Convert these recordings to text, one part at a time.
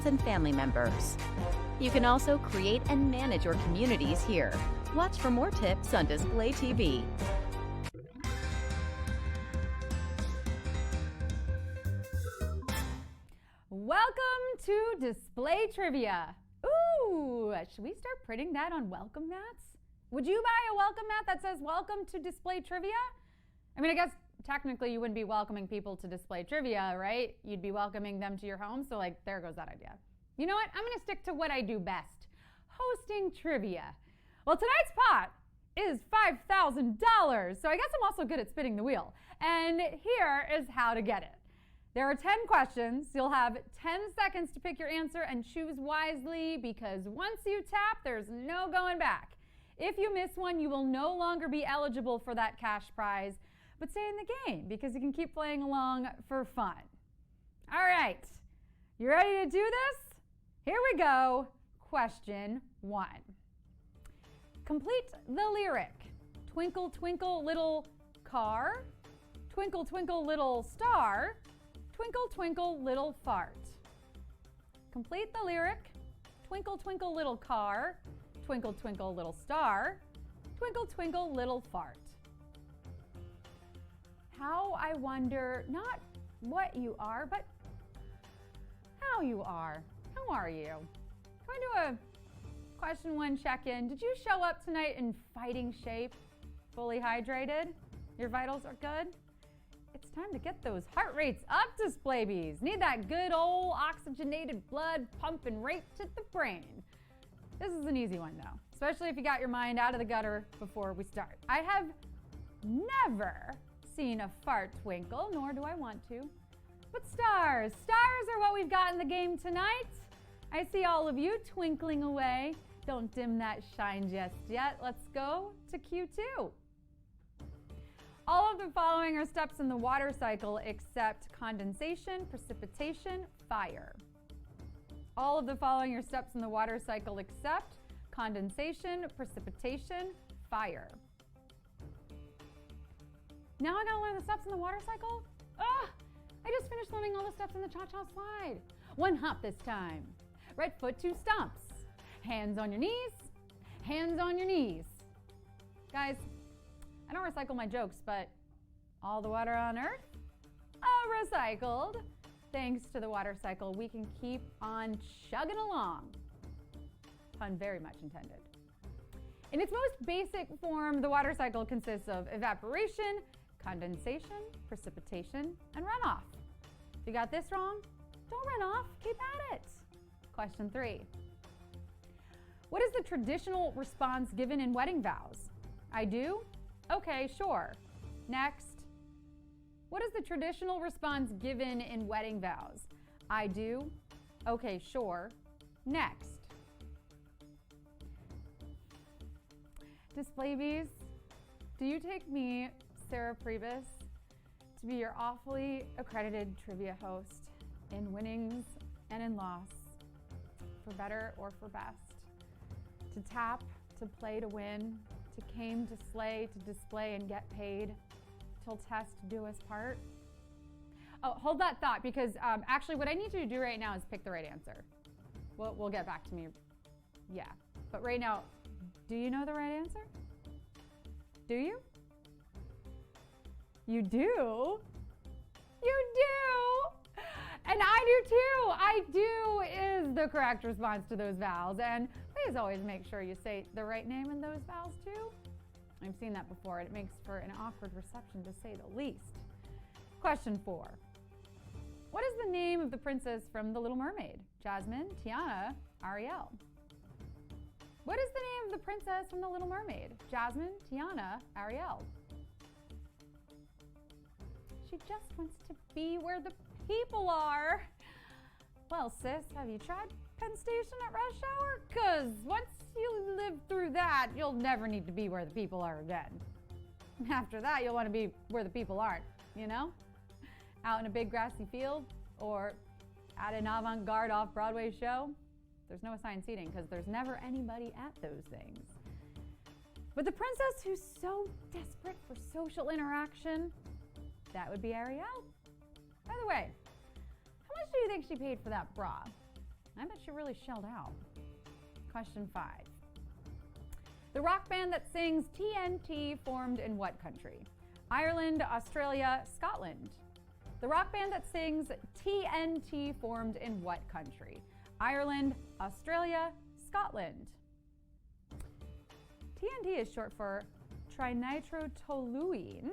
friends and family members. You can also create and manage your communities here. Watch for more tips on Display TV. Welcome to Display Trivia. Ooh, should we start printing that on welcome mats? Would you buy a welcome mat that says welcome to Display Trivia? I mean, I guess technically you wouldn't be welcoming people to Display Trivia, right? You'd be welcoming them to your home, so like there goes that idea. You know what? I'm gonna stick to what I do best, hosting trivia. Well, tonight's pot is $5,000, so I guess I'm also good at spinning the wheel. And here is how to get it. There are 10 questions. You'll have 10 seconds to pick your answer and choose wisely because once you tap, there's no going back. If you miss one, you will no longer be eligible for that cash prize, but stay in the game because you can keep playing along for fun. All right, you ready to do this? Here we go. Question 1. Complete the lyric. Twinkle, twinkle, little car. Twinkle, twinkle, little star. Twinkle, twinkle, little fart. Complete the lyric. Twinkle, twinkle, little car. Twinkle, twinkle, little star. Twinkle, twinkle, little fart. How, I wonder, not what you are, but how you are. How are you? Going to a question 1 check-in. Did you show up tonight in fighting shape? Fully hydrated? Your vitals are good? It's time to get those heart rates up, Display Bees. Need that good old oxygenated blood pumping right to the brain. This is an easy one though, especially if you got your mind out of the gutter before we start. I have never seen a fart twinkle, nor do I want to. But stars are what we've got in the game tonight. I see all of you twinkling away. Don't dim that shine just yet. Let's go to Q2. All of the following are steps in the water cycle except condensation, precipitation, fire. All of the following are steps in the water cycle except condensation, precipitation, fire. Now I gotta learn the steps in the water cycle? Ugh! I just finished learning all the steps in the cha-cha slide. 1 hop this time. Right foot 2 stomps. Hands on your knees. Hands on your knees. Guys, I don't recycle my jokes, but all the water on Earth, recycled. Thanks to the water cycle, we can keep on chugging along. Pun very much intended. In its most basic form, the water cycle consists of evaporation, condensation, precipitation, and runoff. If you got this wrong, don't run off, keep at it. Question 3. What is the traditional response given in wedding vows? I do? Okay, sure. Next. What is the traditional response given in wedding vows? I do. Okay, sure. Next. Display Bees, do you take me, Sarah Priebus, to be your awfully accredited trivia host in winnings and in loss, for better or for best? To tap, to play to win, to came to slay, to display and get paid, till test do us part? Oh, hold that thought because actually what I need you to do right now is pick the right answer. We'll get back to me. Yeah, but right now, do you know the right answer? Do you? You do? You do! And I do too! I do is the correct response to those vows. And please always make sure you say the right name in those vows too. I've seen that before and it makes for an awkward reception to say the least. Question 4. What is the name of the princess from The Little Mermaid? Jasmine, Tiana, Ariel. What is the name of the princess from The Little Mermaid? Jasmine, Tiana, Ariel. She just wants to be where the people are. Well, sis, have you tried Penn Station at rush hour? Because once you live through that, you'll never need to be where the people are again. After that, you'll want to be where the people aren't, you know? Out in a big grassy field or at an avant-garde off-Broadway show. There's no assigned seating because there's never anybody at those things. But the princess who's so desperate for social interaction, that would be Ariel. By the way, how much do you think she paid for that bra? I bet she really shelled out. Question 5. The rock band that sings TNT formed in what country? Ireland, Australia, Scotland. The rock band that sings TNT formed in what country? Ireland, Australia, Scotland. TNT is short for trinitrotoluene,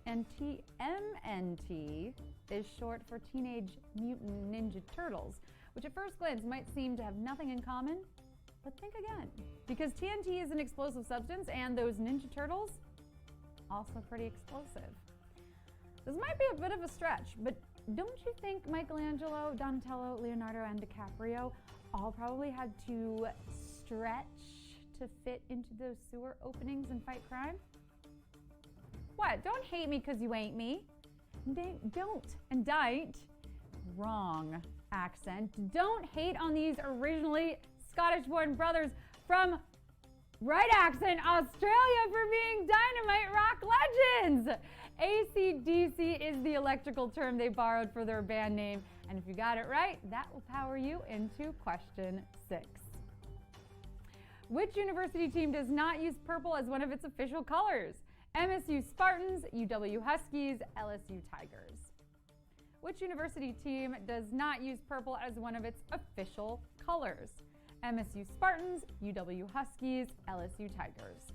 and TMNT is short for Teenage Mutant Ninja Turtles, which at first glance might seem to have nothing in common, but think again. Because TNT is an explosive substance, and those Ninja Turtles, also pretty explosive. This might be a bit of a stretch, but don't you think Michelangelo, Donatello, Leonardo, and DiCaprio all probably had to stretch to fit into those sewer openings and fight crime? What? Don't hate me because you ain't me. Don't. Wrong accent. Don't hate on these originally Scottish-born brothers from right accent Australia for being dynamite rock legends. AC/DC is the electrical term they borrowed for their band name. And if you got it right, that will power you into question 6. Which university team does not use purple as one of its official colors? MSU Spartans, UW Huskies, LSU Tigers. Which university team does not use purple as one of its official colors? MSU Spartans, UW Huskies, LSU Tigers.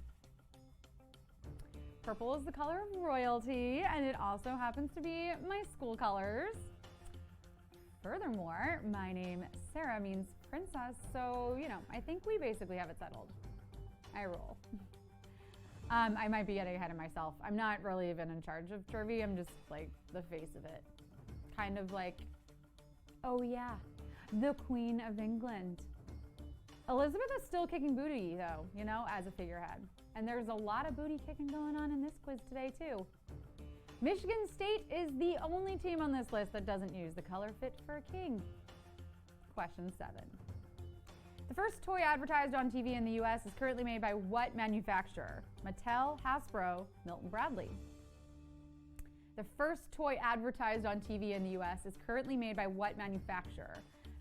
Purple is the color of royalty, and it also happens to be my school colors. Furthermore, my name, Sarah, means princess, so, I think we basically have it settled. I roll. I might be getting ahead of myself. I'm not really even in charge of trivia. I'm just, the face of it. Kind of like, oh yeah, the Queen of England. Elizabeth is still kicking booty, though, as a figurehead. And there's a lot of booty kicking going on in this quiz today, too. Michigan State is the only team on this list that doesn't use the color fit for a king. Question 7. The first toy advertised on TV in the U.S. is currently made by what manufacturer? Mattel, Hasbro, Milton Bradley. The first toy advertised on TV in the U.S. is currently made by what manufacturer?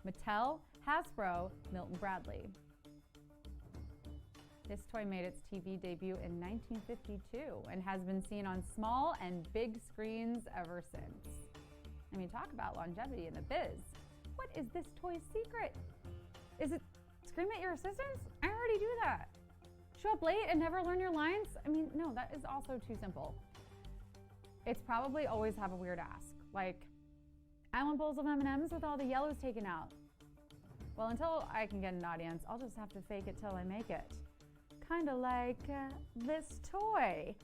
Mattel, Hasbro, Milton Bradley. This toy made its TV debut in 1952 and has been seen on small and big screens ever since. Talk about longevity in the biz. What is this toy's secret? Is it scream at your assistants? I already do that. Show up late and never learn your lines? No, that is also too simple. It's probably always have a weird ask, like, I want bowls of M&Ms with all the yellows taken out. Well, until I can get an audience, I'll just have to fake it till I make it. Kind of like this toy.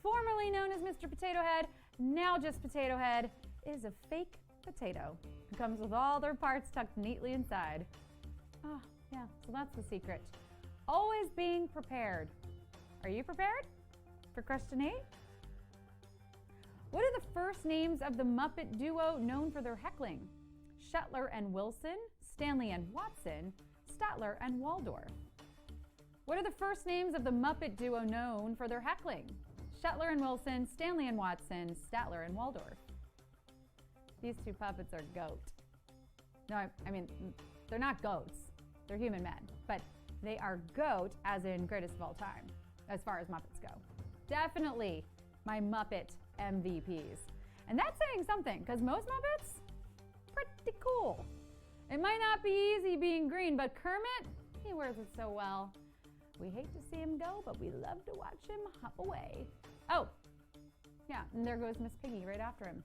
Formerly known as Mr. Potato Head, now just Potato Head, is a fake potato. It comes with all their parts tucked neatly inside. Oh, yeah, so that's the secret. Always being prepared. Are you prepared for question 8? What are the first names of the Muppet duo known for their heckling? Shetler and Wilson, Stanley and Watson, Statler and Waldorf. What are the first names of the Muppet duo known for their heckling? Shetler and Wilson, Stanley and Watson, Statler and Waldorf. These two puppets are goat. No, they're not goats. They're human men. But they are goat as in greatest of all time, as far as Muppets go. Definitely my Muppet MVPs. And that's saying something, because most Muppets, pretty cool. It might not be easy being green, but Kermit, he wears it so well. We hate to see him go, but we love to watch him hop away. Oh, yeah, and there goes Miss Piggy right after him.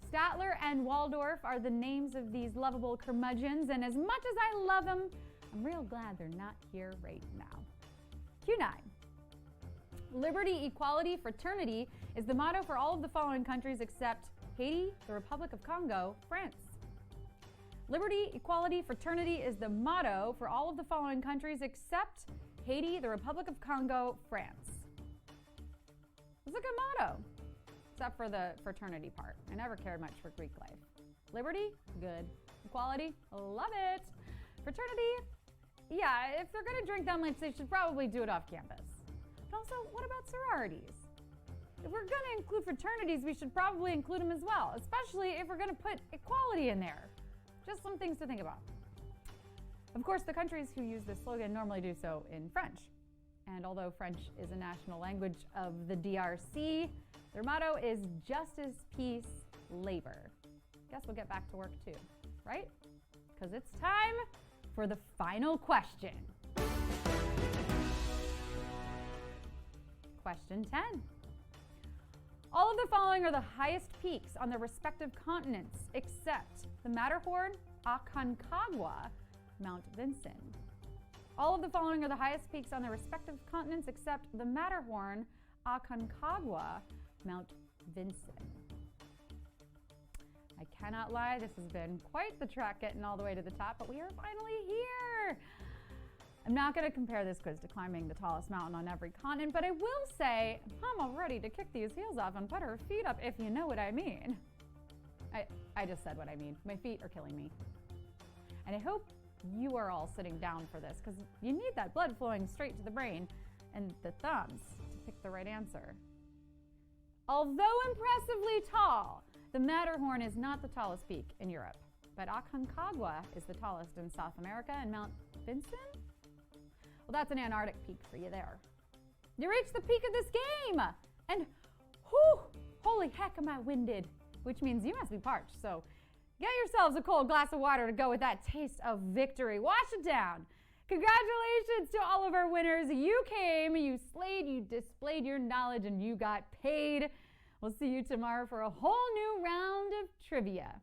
Statler and Waldorf are the names of these lovable curmudgeons, and as much as I love them, I'm real glad they're not here right now. Q9. Liberty, equality, fraternity is the motto for all of the following countries except Haiti, the Republic of Congo, France. Liberty, equality, fraternity is the motto for all of the following countries except Haiti, the Republic of Congo, France. It's a good motto, except for the fraternity part. I never cared much for Greek life. Liberty, good. Equality, love it. Fraternity, yeah, if they're going to drink them, they should probably do it off campus. But also, what about sororities? If we're going to include fraternities, we should probably include them as well, especially if we're going to put equality in there. Just some things to think about. Of course, the countries who use this slogan normally do so in French. And although French is a national language of the DRC, their motto is justice, peace, labor. Guess we'll get back to work too, right? Because it's time for the final question. Question 10. All of the following are the highest peaks on their respective continents, except the Matterhorn, Aconcagua, Mount Vinson. All of the following are the highest peaks on their respective continents, except the Matterhorn, Aconcagua, Mount Vinson. I cannot lie, this has been quite the trek getting all the way to the top, but we are finally here. I'm not going to compare this quiz to climbing the tallest mountain on every continent, but I will say I'm all ready to kick these heels off and put her feet up, if you know what I mean. I just said what I mean. My feet are killing me. And I hope you are all sitting down for this, because you need that blood flowing straight to the brain and the thumbs to pick the right answer. Although impressively tall, the Matterhorn is not the tallest peak in Europe, but Aconcagua is the tallest in South America, and Mount Vinson? Well, that's an Antarctic peak for you there. You reached the peak of this game! And whew, holy heck am I winded, which means you must be parched. So get yourselves a cold glass of water to go with that taste of victory. Wash it down. Congratulations to all of our winners. You came, you slayed, you displayed your knowledge, and you got paid. We'll see you tomorrow for a whole new round of trivia.